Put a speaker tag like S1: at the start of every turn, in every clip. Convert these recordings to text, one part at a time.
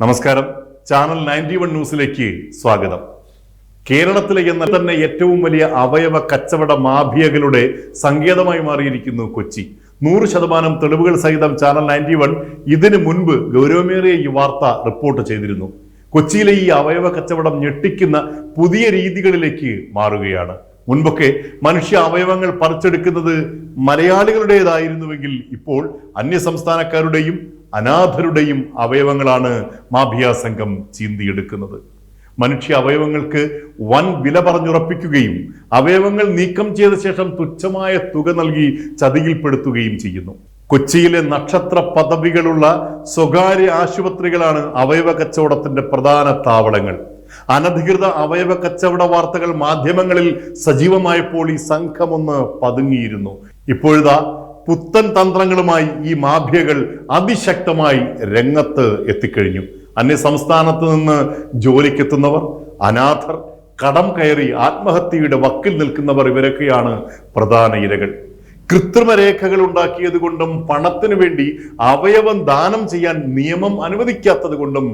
S1: നമസ്കാരം. ചാനൽ 91 ന്യൂസിലേക്ക് സ്വാഗതം. കേരളത്തിലെ എന്ന തന്നെ ഏറ്റവും വലിയ അവയവ കച്ചവട മാഫിയകളുടെ സങ്കേതമായി മാറിയിരിക്കുന്നു കൊച്ചി. 100% തെളിവുകൾ സഹിതം ചാനൽ 91 ഇതിനു മുൻപ് ഗൗരവമേറിയ ഈ വാർത്ത റിപ്പോർട്ട് ചെയ്തിരുന്നു. കൊച്ചിയിലെ ഈ അവയവ കച്ചവടം ഞെട്ടിക്കുന്ന പുതിയ രീതികളിലേക്ക് മാറുകയാണ്. മുൻപൊക്കെ മനുഷ്യ അവയവങ്ങൾ പറിച്ചെടുക്കുന്നത് മലയാളികളുടേതായിരുന്നുവെങ്കിൽ ഇപ്പോൾ അന്യസംസ്ഥാനക്കാരുടെയും അനാഥരുടെയും അവയവങ്ങളാണ് മാഫിയ സംഘം ചീന്തിയെടുക്കുന്നത്. മനുഷ്യ അവയവങ്ങൾക്ക് വൻ വില പറഞ്ഞുറപ്പിക്കുകയും അവയവങ്ങൾ നീക്കം ചെയ്ത ശേഷം തുച്ഛമായ തുക നൽകി ചതിയിൽപ്പെടുത്തുകയും ചെയ്യുന്നു. കൊച്ചിയിലെ നക്ഷത്ര പദവികളുള്ള സ്വകാര്യ ആശുപത്രികളാണ് അവയവ കച്ചവടത്തിന്റെ പ്രധാന താവളങ്ങൾ. അനധികൃത അവയവ കച്ചവട വാർത്തകൾ മാധ്യമങ്ങളിൽ സജീവമായപ്പോൾ ഈ സംഘമൊന്ന് പതുങ്ങിയിരുന്നു. ഇപ്പോഴിതാ പുത്തൻ തന്ത്രങ്ങളുമായി ഈ മാഫിയകൾ അതിശക്തമായി രംഗത്ത് എത്തിക്കഴിഞ്ഞു. അന്യ സംസ്ഥാനത്ത് നിന്ന് ജോലിക്കെത്തുന്നവർ, അനാഥർ, കടം കയറി ആത്മഹത്യയുടെ വക്കിൽ നിൽക്കുന്നവർ, ഇവരൊക്കെയാണ് പ്രധാന ഇരകൾ. കൃത്രിമ രേഖകൾ ഉണ്ടാക്കിയത് കൊണ്ടും പണത്തിനു വേണ്ടി അവയവം ദാനം ചെയ്യാൻ നിയമം അനുവദിക്കാത്തത് കൊണ്ടും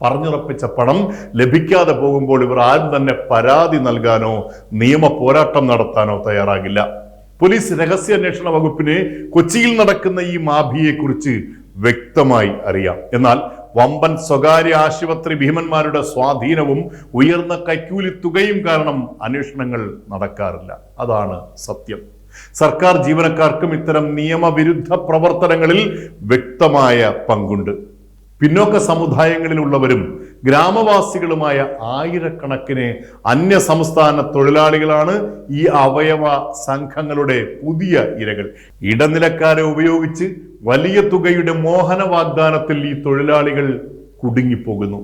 S1: പറഞ്ഞുറപ്പിച്ച പണം ലഭിക്കാതെ പോകുമ്പോൾ ഇവർ ആരും തന്നെ പരാതി നൽകാനോ നിയമ പോരാട്ടം നടത്താനോ തയ്യാറാകില്ല. പോലീസ് രഹസ്യാന്വേഷണ വകുപ്പിന് കൊച്ചിയിൽ നടക്കുന്ന ഈ മാഫിയയെ കുറിച്ച് വ്യക്തമായി അറിയാം. എന്നാൽ വമ്പൻ സ്വകാര്യ ആശുപത്രി ഭീമന്മാരുടെ സ്വാധീനവും ഉയർന്ന കൈക്കൂലി തുകയും കാരണം അന്വേഷണങ്ങൾ നടക്കാറില്ല. അതാണ് സത്യം. സർക്കാർ ജീവനക്കാർക്കും ഇത്തരം നിയമവിരുദ്ധ പ്രവർത്തനങ്ങളിൽ വ്യക്തമായ പങ്കുണ്ട്. പിന്നോക്ക സമുദായങ്ങളിലുള്ളവരും ഗ്രാമവാസികളുമായ ആയിരക്കണക്കിന് അന്യ സംസ്ഥാന തൊഴിലാളികളാണ് ഈ അവയവ സംഘങ്ങളുടെ പുതിയ ഇരകൾ. ഇടനിലക്കാരെ ഉപയോഗിച്ച് വലിയ തുകയുടെ മോഹന വാഗ്ദാനത്തിൽ ഈ തൊഴിലാളികൾ കുടുങ്ങിപ്പോകുന്നു.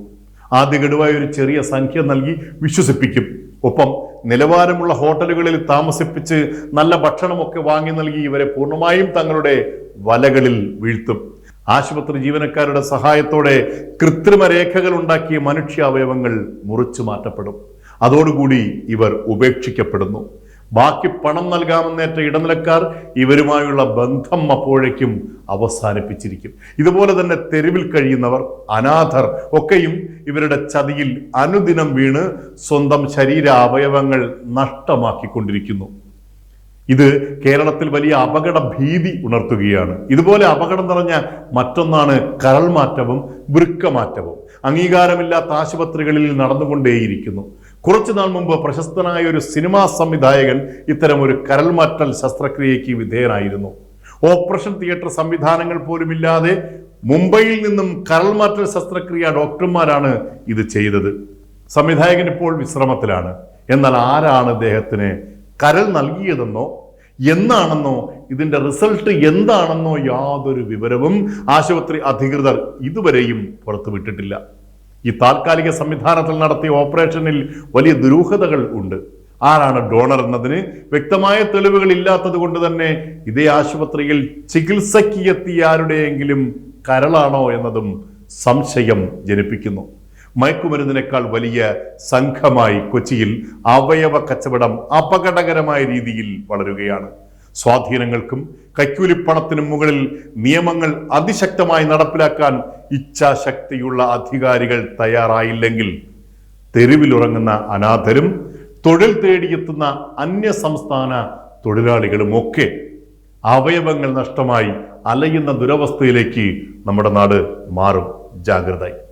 S1: ആദ്യ ഗഡുവായി ഒരു ചെറിയ സംഖ്യ നൽകി വിശ്വസിപ്പിക്കും. ഒപ്പം നിലവാരമുള്ള ഹോട്ടലുകളിൽ താമസിപ്പിച്ച് നല്ല ഭക്ഷണമൊക്കെ വാങ്ങി നൽകി ഇവരെ പൂർണ്ണമായും തങ്ങളുടെ വലകളിൽ വീഴ്ത്തും. ആശുപത്രി ജീവനക്കാരുടെ സഹായത്തോടെ കൃത്രിമ രേഖകൾ ഉണ്ടാക്കിയ മനുഷ്യ അവയവങ്ങൾ മുറിച്ചു മാറ്റപ്പെടും. അതോടുകൂടി ഇവർ ഉപേക്ഷിക്കപ്പെടുന്നു. ബാക്കി പണം നൽകാമെന്നേറ്റ ഇടനിലക്കാർ ഇവരുമായുള്ള ബന്ധം അപ്പോഴേക്കും അവസാനിപ്പിച്ചിരിക്കും. ഇതുപോലെ തന്നെ തെരുവിൽ കഴിയുന്നവർ, അനാഥർ ഒക്കെയും ഇവരുടെ ചതിയിൽ അനുദിനം വീണ് സ്വന്തം ശരീര അവയവങ്ങൾ നഷ്ടമാക്കിക്കൊണ്ടിരിക്കുന്നു. ഇത് കേരളത്തിൽ വലിയ അപകട ഭീതി ഉണർത്തുകയാണ്. ഇതുപോലെ അപകടം നിറഞ്ഞ മറ്റൊന്നാണ് കരൾമാറ്റവും വൃക്കമാറ്റവും. അംഗീകാരമില്ലാത്ത ആശുപത്രികളിൽ നടന്നുകൊണ്ടേയിരിക്കുന്നു. കുറച്ചു നാൾ മുമ്പ് പ്രശസ്തനായ ഒരു സിനിമാ സംവിധായകൻ ഇത്തരം ഒരു കരൾമാറ്റൽ ശസ്ത്രക്രിയയ്ക്ക് വിധേയനായിരുന്നു. ഓപ്പറേഷൻ തിയേറ്റർ സംവിധാനങ്ങൾ പോലുമില്ലാതെ മുംബൈയിൽ നിന്നും കരൾമാറ്റൽ ശസ്ത്രക്രിയ ഡോക്ടർമാരാണ് ഇത് ചെയ്തത്. സംവിധായകൻ ഇപ്പോൾ വിശ്രമത്തിലാണ്. എന്നാൽ ആരാണ് ഇദ്ദേഹത്തിന് കരൾ നൽകിയതെന്നോ എന്നാണെന്നോ ഇതിന്റെ റിസൾട്ട് എന്താണെന്നോ യാതൊരു വിവരവും ആശുപത്രി അധികൃതർ ഇതുവരെയും പുറത്തുവിട്ടിട്ടില്ല. ഈ താൽക്കാലിക സംവിധാനത്തിൽ നടത്തിയ ഓപ്പറേഷനിൽ വലിയ ദുരൂഹതകൾ ഉണ്ട്. ആരാണ് ഡോണർ എന്നതിന് വ്യക്തമായ തെളിവുകൾ ഇല്ലാത്തത് കൊണ്ട് തന്നെ ഇതേ ആശുപത്രിയിൽ ചികിത്സയ്ക്ക് എത്തിയ ആരുടെയെങ്കിലും കരളാണോ എന്നതും സംശയം ജനിപ്പിക്കുന്നു. മയക്കുമരുന്നിനേക്കാൾ വലിയ സംഘമായി കൊച്ചിയിൽ അവയവ കച്ചവടം അപകടകരമായ രീതിയിൽ വളരുകയാണ്. സ്വാധീനങ്ങൾക്കും കൈക്കൂലിപ്പണത്തിനും മുകളിൽ നിയമങ്ങൾ അതിശക്തമായി നടപ്പിലാക്കാൻ ഇച്ഛാശക്തിയുള്ള അധികാരികൾ തയ്യാറായില്ലെങ്കിൽ തെരുവിലുറങ്ങുന്ന അനാഥരും തൊഴിൽ തേടിയെത്തുന്ന അന്യ സംസ്ഥാന തൊഴിലാളികളും ഒക്കെ അവയവങ്ങൾ നഷ്ടമായി അലയുന്ന ദുരവസ്ഥയിലേക്ക് നമ്മുടെ നാട് മാറും. ജാഗ്രത.